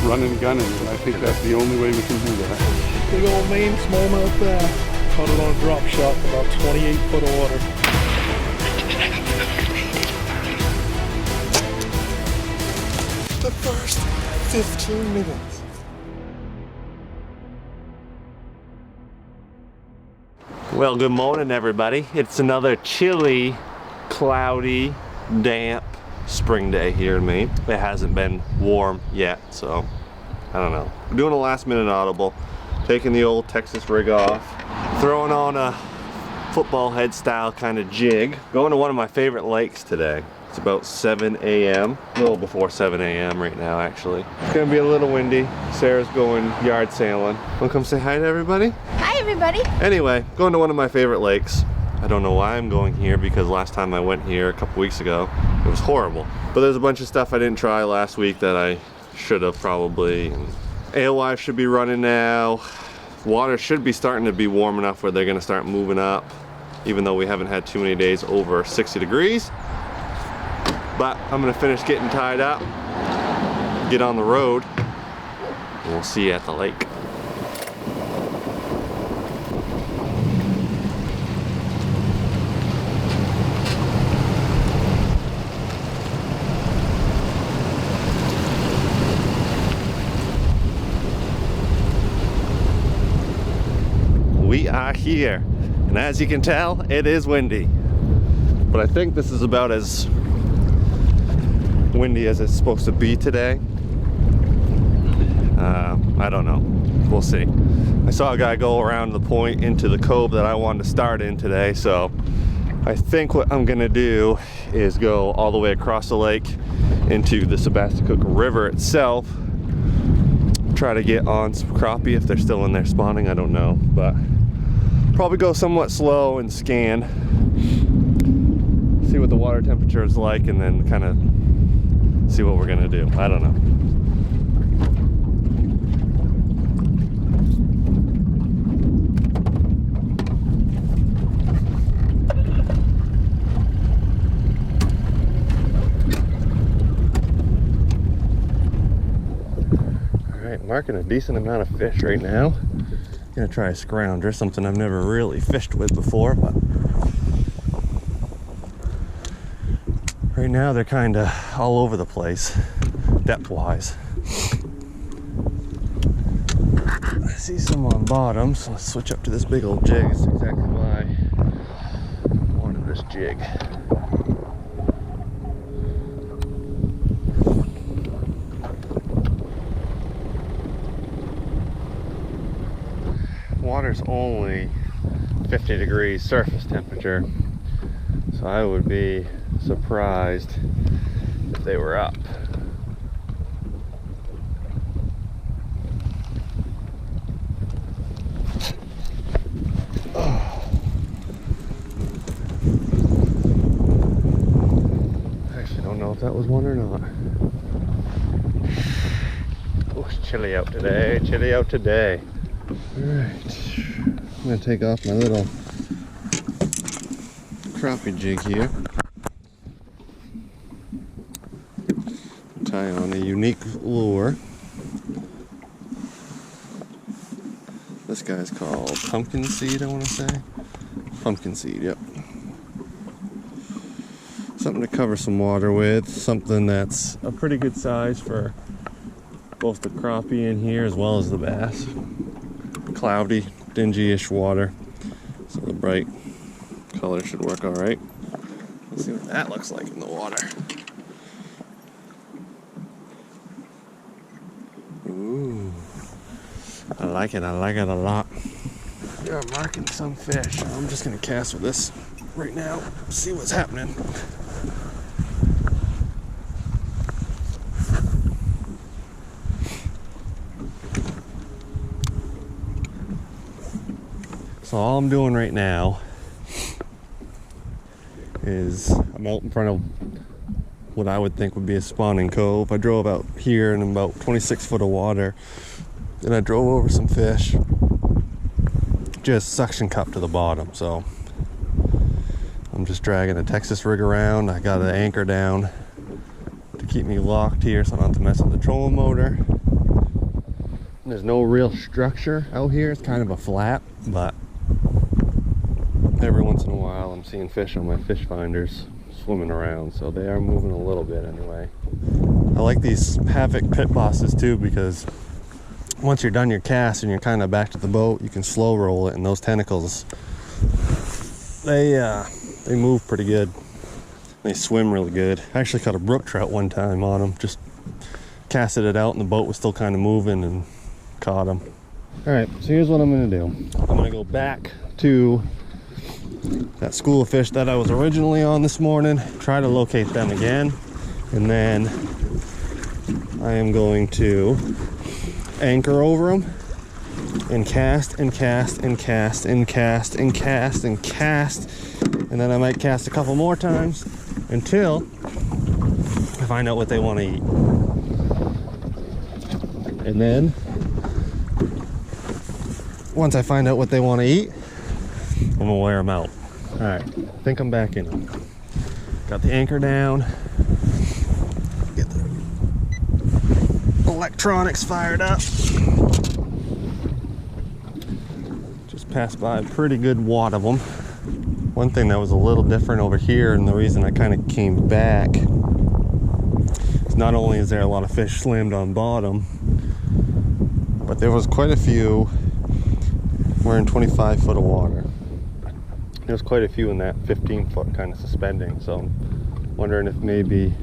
running and gunning, and I think that's the only way we can do that. Big old Maine smallmouth there. Caught it on a drop shot, about 28 foot of water. The first 15 minutes. Well, good morning, everybody. It's another chilly, cloudy, damp spring day here in Maine. It hasn't been warm yet, so I don't know. We're doing a last minute audible, taking the old Texas rig off, throwing on a football head style kind of jig, going to one of my favorite lakes today. It's about 7 a.m., a little before 7 a.m. right now, actually. It's gonna be a little windy. Sarah's going yard sailing. Wanna come say hi to everybody? Hi, everybody. Anyway, going to one of my favorite lakes. I don't know why I'm going here, because last time I went here a couple weeks ago, it was horrible. But there's a bunch of stuff I didn't try last week that I should have probably. Alewives should be running now. Water should be starting to be warm enough where they're gonna start moving up, even though we haven't had too many days over 60 degrees. But I'm gonna finish getting tied up, get on the road, and we'll see you at the lake. We are here, and as you can tell, it is windy. But I think this is about as windy as it's supposed to be today. I don't know. We'll see. I saw a guy go around the point into the cove that I wanted to start in today, so I think what I'm gonna do is go all the way across the lake into the Sebasticook River itself. Try to get on some crappie if they're still in there spawning, I don't know, but probably go somewhat slow and scan, see what the water temperature is like, and then kind of see what we're gonna do. I don't know. All right, marking a decent amount of fish right now. Gonna try a scrounger, something I've never really fished with before, but right now they're kind of all over the place, depth-wise. I see some on bottom, so let's switch up to this big old jig. That's exactly why I wanted this jig. Water's only 50 degrees surface temperature, so I would be surprised if they were up. Oh. Actually, don't know if that was one or not. Oh, it's chilly out today. Chilly out today. Alright, I'm going to take off my little crappie jig here. Tie on a unique lure. This guy's called pumpkin seed, I want to say. Pumpkin seed, yep. Something to cover some water with. Something that's a pretty good size for both the crappie in here as well as the bass. Cloudy, dingy-ish water, so the bright color should work all right. Let's see what that looks like in the water. Ooh, I like it a lot. We are marking some fish. I'm just gonna cast with this right now, see what's happening. So all I'm doing right now is I'm out in front of what I would think would be a spawning cove. I drove out here in about 26 foot of water, and I drove over some fish, just suction cup to the bottom. So I'm just dragging a Texas rig around. I got an anchor down to keep me locked here so I don't have to mess with the trolling motor. There's no real structure out here. It's kind of a flat, but every once in a while I'm seeing fish on my fish finders swimming around, so they are moving a little bit anyway. I like these Havoc pit bosses too, because once you're done your cast and you're kind of back to the boat, you can slow roll it, and those tentacles, they move pretty good. They swim really good. I actually caught a brook trout one time on them. Just casted it out and the boat was still kind of moving and caught them. All right, so here's what I'm gonna do. I'm gonna go back to that school of fish that I was originally on this morning, try to locate them again, and then I am going to anchor over them and cast and cast and cast and cast and cast and cast, and then I might cast a couple more times until I find out what they want to eat. And then once I find out what they want to eat, I'm gonna wear them out. All right, I think I'm back in them. Got the anchor down. Get the electronics fired up. Just passed by a pretty good wad of them. One thing that was a little different over here, and the reason I kind of came back, is not only is there a lot of fish slammed on bottom, but there was quite a few. We're in 25 foot of water. There's quite a few in that 15 foot kind of suspending, so I'm wondering if maybe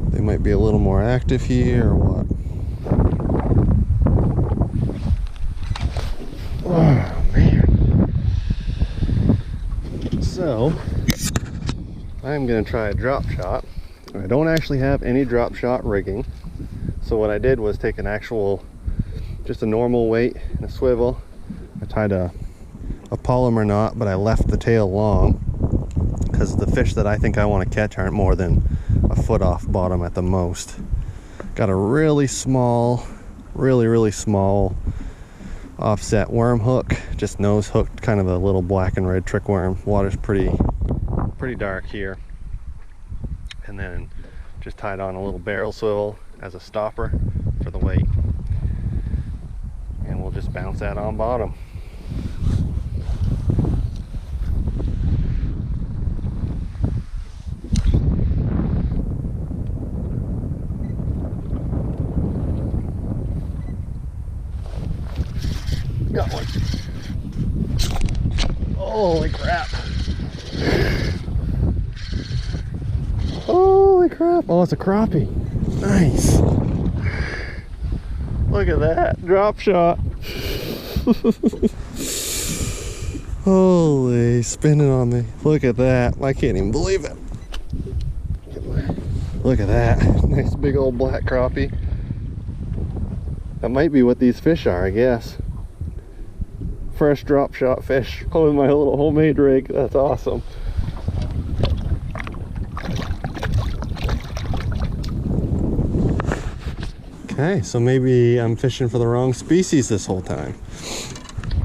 they might be a little more active here or what. Oh man. So I'm gonna try a drop shot. I don't actually have any drop shot rigging, so what I did was take an actual, just a normal weight and a swivel. I tied a polymer knot, but I left the tail long because the fish that I think I want to catch aren't more than a foot off bottom at the most. Got a really small, really small offset worm hook, just nose hooked, kind of a little black and red trick worm. Water's pretty dark here. And then just tied on a little barrel swivel as a stopper for the weight. And we'll just bounce that on bottom. Got one. Holy crap. Holy crap. Oh, it's a crappie. Nice. Look at that. Drop shot. Holy, spinning on me. Look at that. I can't even believe it. Look at that. Nice big old black crappie. That might be what these fish are, I guess. Fresh drop shot fish with my little homemade rig. That's awesome. Okay, so maybe I'm fishing for the wrong species this whole time.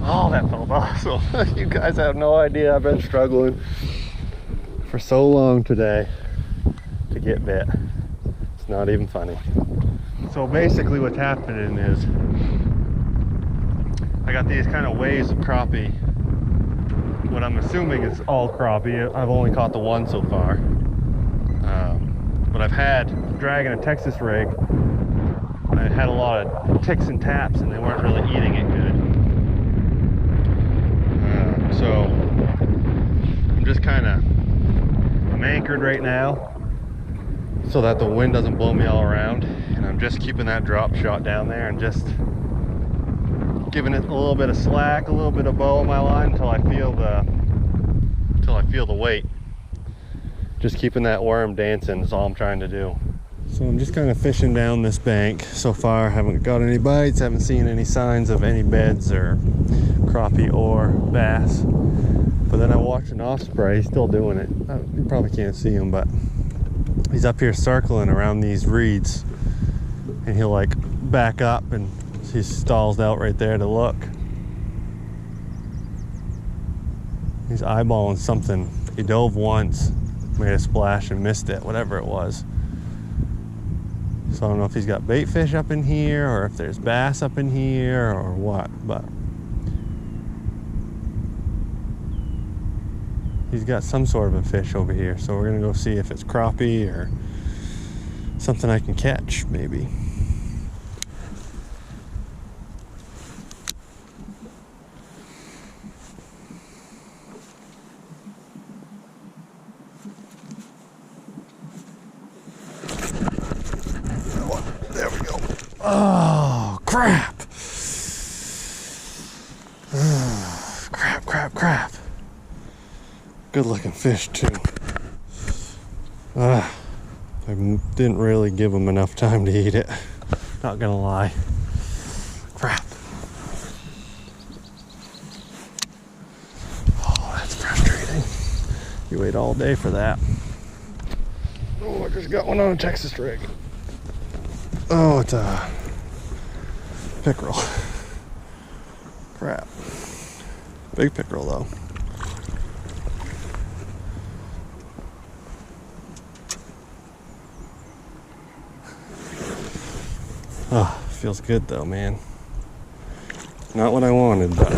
Oh, that felt awesome. You guys have no idea. I've been struggling for so long today to get bit. It's not even funny. So basically what's happening is I got these kind of waves of crappie. What I'm assuming is all crappie. I've only caught the one so far. But I've had dragging a Texas rig. I had a lot of ticks and taps and they weren't really eating it good. So I'm just I'm anchored right now so that the wind doesn't blow me all around, and I'm just keeping that drop shot down there and just giving it a little bit of slack, a little bit of bow on my line until I feel the weight. Just keeping that worm dancing is all I'm trying to do. So I'm just kind of fishing down this bank. So far haven't got any bites, haven't seen any signs of any beds or crappie or bass. But then I watched an osprey. He's still doing it. You probably can't see him, but he's up here circling around these reeds, and he'll like back up and he stalls out right there to look. He's eyeballing something. He dove once, made a splash and missed it, whatever it was. So I don't know if he's got bait fish up in here or if there's bass up in here or what, but he's got some sort of a fish over here. So we're gonna go see if it's crappie or something I can catch, maybe. There we go. Oh, crap. Crap. Good looking fish too. I didn't really give him enough time to eat it. Not gonna lie. Crap. Oh, that's frustrating. You wait all day for that. Oh, I just got one on a Texas rig. Oh, it's a pickerel. Crap. Big pickerel though. Oh, feels good though, man. Not what I wanted, but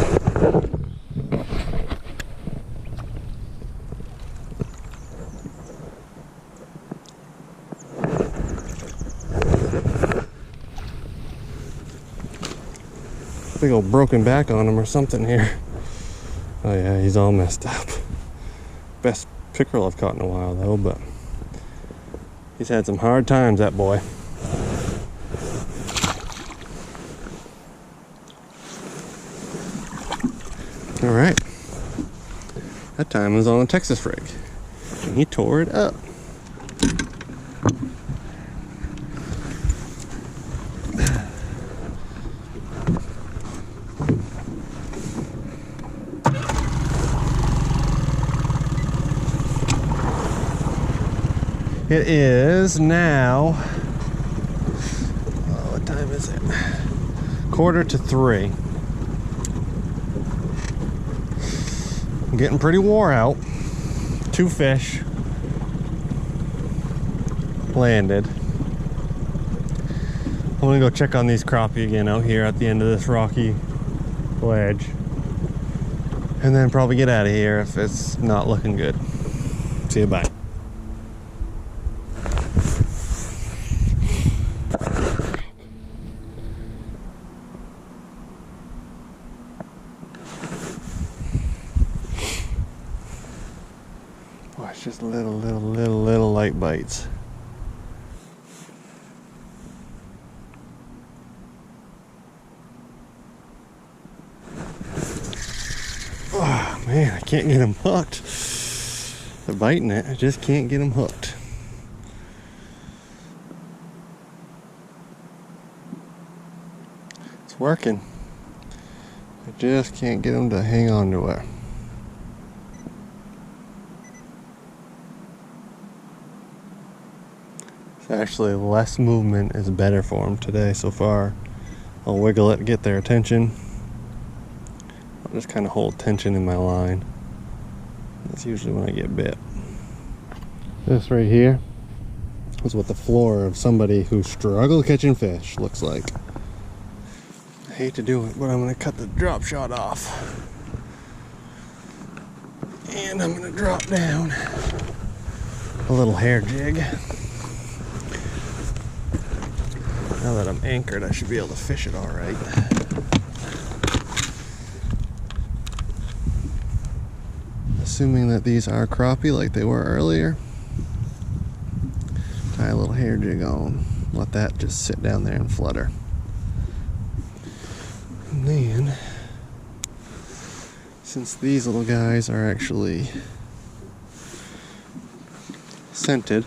big old broken back on him or something here. Oh yeah, he's all messed up. Best pickerel I've caught in a while though, but he's had some hard times, that boy. All right, that time was on a Texas rig, and he tore it up. It is now, what time is it? 2:45. I'm getting pretty wore out. 2 fish landed. I'm gonna go check on these crappie again out here at the end of this rocky ledge. And then probably get out of here if it's not looking good. See you, bye. Oh, it's just little light bites. Oh man, I can't get them hooked. They're biting it, I just can't get them hooked. It's working. I just can't get them to hang on to it. Actually, less movement is better for them today so far. I'll wiggle it, get their attention. I'll just kind of hold tension in my line. That's usually when I get bit. This right here is what the floor of somebody who struggled catching fish looks like. I hate to do it, but I'm going to cut the drop shot off. And I'm going to drop down a little hair jig. Now that I'm anchored, I should be able to fish it all right. Assuming that these are crappie like they were earlier. Tie a little hair jig on. Let that just sit down there and flutter. And then, since these little guys are actually scented,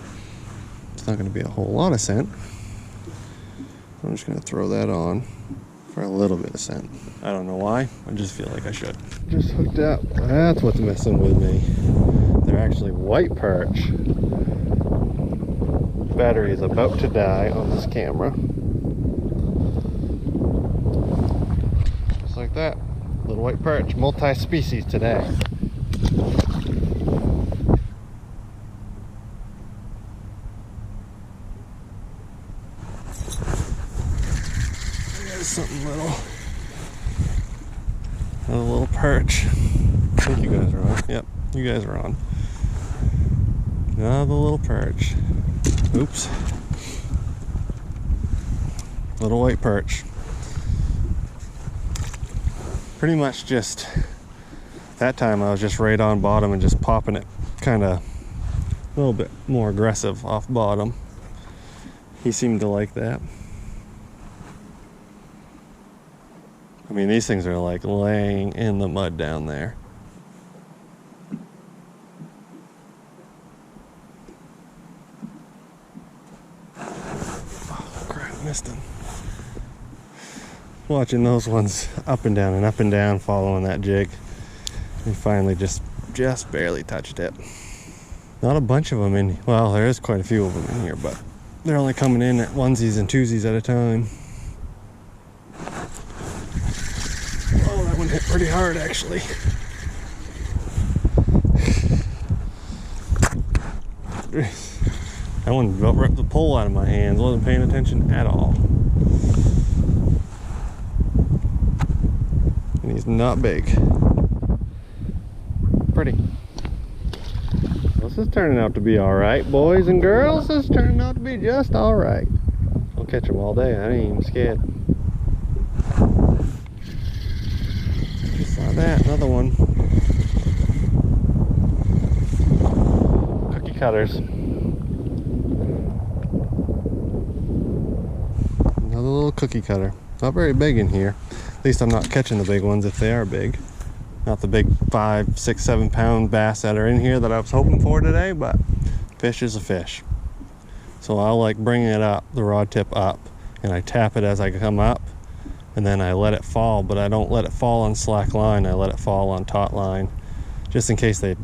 it's not going to be a whole lot of scent. I'm just going to throw that on for a little bit of scent. I don't know why, I just feel like I should. Just hooked up. That's what's messing with me. They're actually white perch. Battery is about to die on this camera. Just like that. Little white perch, multi-species today. There's something little. Another little perch. I think you guys are on. Yep, you guys are on. Another little perch. Oops. Little white perch. Pretty much just, that time I was just right on bottom and just popping it kind of a little bit more aggressive off bottom. He seemed to like that. I mean, these things are like laying in the mud down there. Oh, crap, missed him. Watching those ones up and down, following that jig. We finally just barely touched it. Not a bunch of them in, well, there is quite a few of them in here, but they're only coming in at onesies and twosies at a time. Oh, that one hit pretty hard, actually. That one about ripped the pole out of my hands. Wasn't paying attention at all. And he's not big. Pretty. This is turning out to be alright, boys and girls. This is turning out to be just alright. I'll catch them all day. I ain't even scared. Just saw that. Another one. Cookie cutters. Another little cookie cutter. Not very big in here. At least I'm not catching the big ones if they are big. Not the big 5, 6, 7 pound bass that are in here that I was hoping for today, but fish is a fish. So I'll like bring it up, the rod tip up, and I tap it as I come up, and then I let it fall, but I don't let it fall on slack line, I let it fall on taut line, just in case they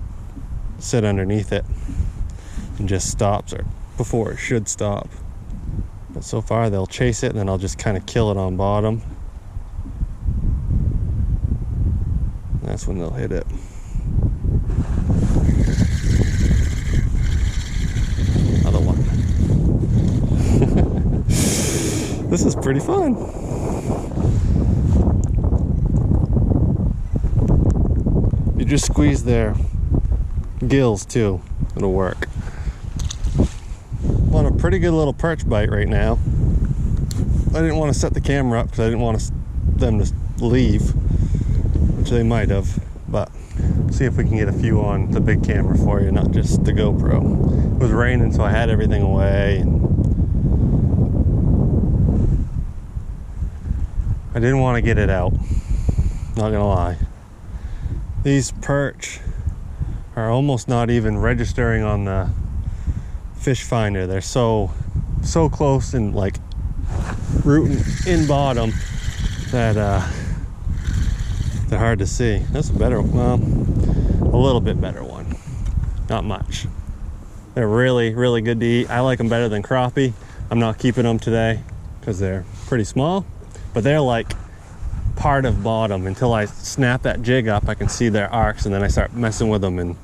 sit underneath it and just stops or before it should stop. But so far they'll chase it, and then I'll just kind of kill it on bottom. That's when they'll hit it. Another one. This is pretty fun. You just squeeze their gills too. It'll work. I'm on a pretty good little perch bite right now. I didn't want to set the camera up because I didn't want them to leave. Which they might have, but see if we can get a few on the big camera for you, not just the GoPro. It was raining, so I had everything away, and I didn't want to get it out, not gonna lie. These perch are almost not even registering on the fish finder. They're so close and like rooting in bottom that they're hard to see. That's a better, well, a little bit better one. Not much. They're really, really good to eat. I like them better than crappie. I'm not keeping them today because they're pretty small, but they're like part of bottom. Until I snap that jig up, I can see their arcs, and then I start messing with them, and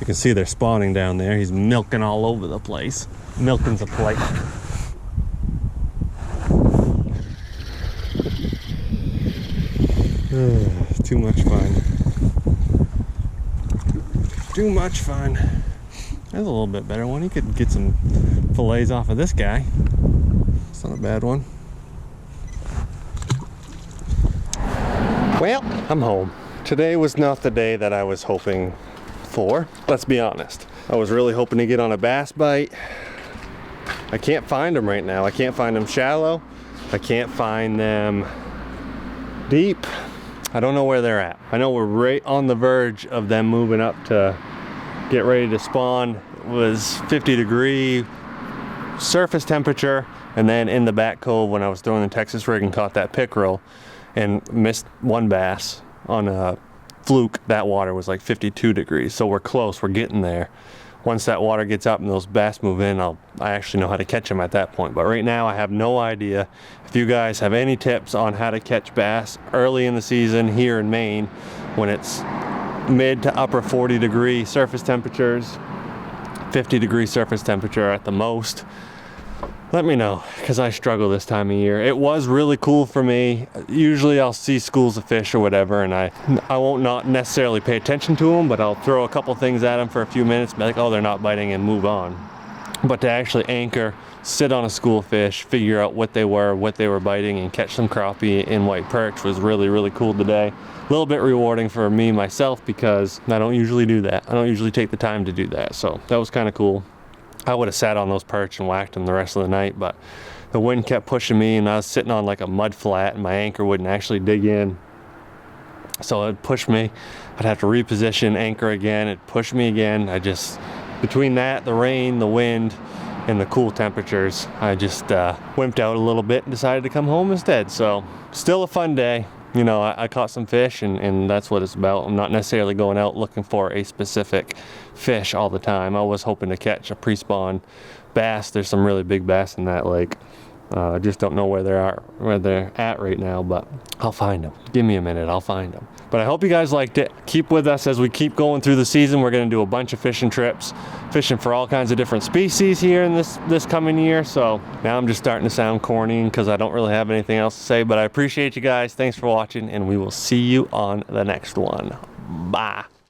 you can see they're spawning down there. He's milking all over the place. Milking's a plate. Too much fun. Too much fun. That's a little bit better one. You could get some fillets off of this guy. It's not a bad one. Well, I'm home. Today was not the day that I was hoping for. Let's be honest. I was really hoping to get on a bass bite. I can't find them right now. I can't find them shallow. I can't find them deep. I don't know where they're at. I know we're right on the verge of them moving up to get ready to spawn. It was 50-degree surface temperature, and then in the back cove when I was throwing the Texas rig and caught that pickerel and missed one bass on a fluke, that water was like 52 degrees. So we're close, we're getting there. Once that water gets up and those bass move in, I actually know how to catch them at that point. But right now I have no idea. If you guys have any tips on how to catch bass early in the season here in Maine, when it's mid to upper 40-degree surface temperatures, 50-degree surface temperature at the most, Let me know, because I struggle this time of year. It was really cool for me. Usually I'll see schools of fish or whatever, and I won't not necessarily pay attention to them, but I'll throw a couple things at them for a few minutes, be like, oh, they're not biting, and move on. But to actually anchor, sit on a school of fish, figure out what they were biting, and catch some crappie in white perch was really, really cool today. A little bit rewarding for me, myself, because I don't usually do that. I don't usually take the time to do that, so that was kind of cool. I would have sat on those perch and whacked them the rest of the night, but the wind kept pushing me, and I was sitting on like a mud flat, and my anchor wouldn't actually dig in. So it'd push me. I'd have to reposition, anchor again. It'd push me again. Between that, the rain, the wind, and the cool temperatures, I just wimped out a little bit and decided to come home instead. So still a fun day. You know, I caught some fish, and that's what it's about. I'm not necessarily going out looking for a specific fish all the time. I was hoping to catch a pre-spawn bass. There's some really big bass in that lake. I just don't know where they're at right now, but I'll find them. Give me a minute, I'll find them. But I hope you guys liked it. Keep with us as we keep going through the season. We're going to do a bunch of fishing trips, fishing for all kinds of different species here in this coming year. So now I'm just starting to sound corny because I don't really have anything else to say, but I appreciate you guys. Thanks for watching, and we will see you on the next one. Bye.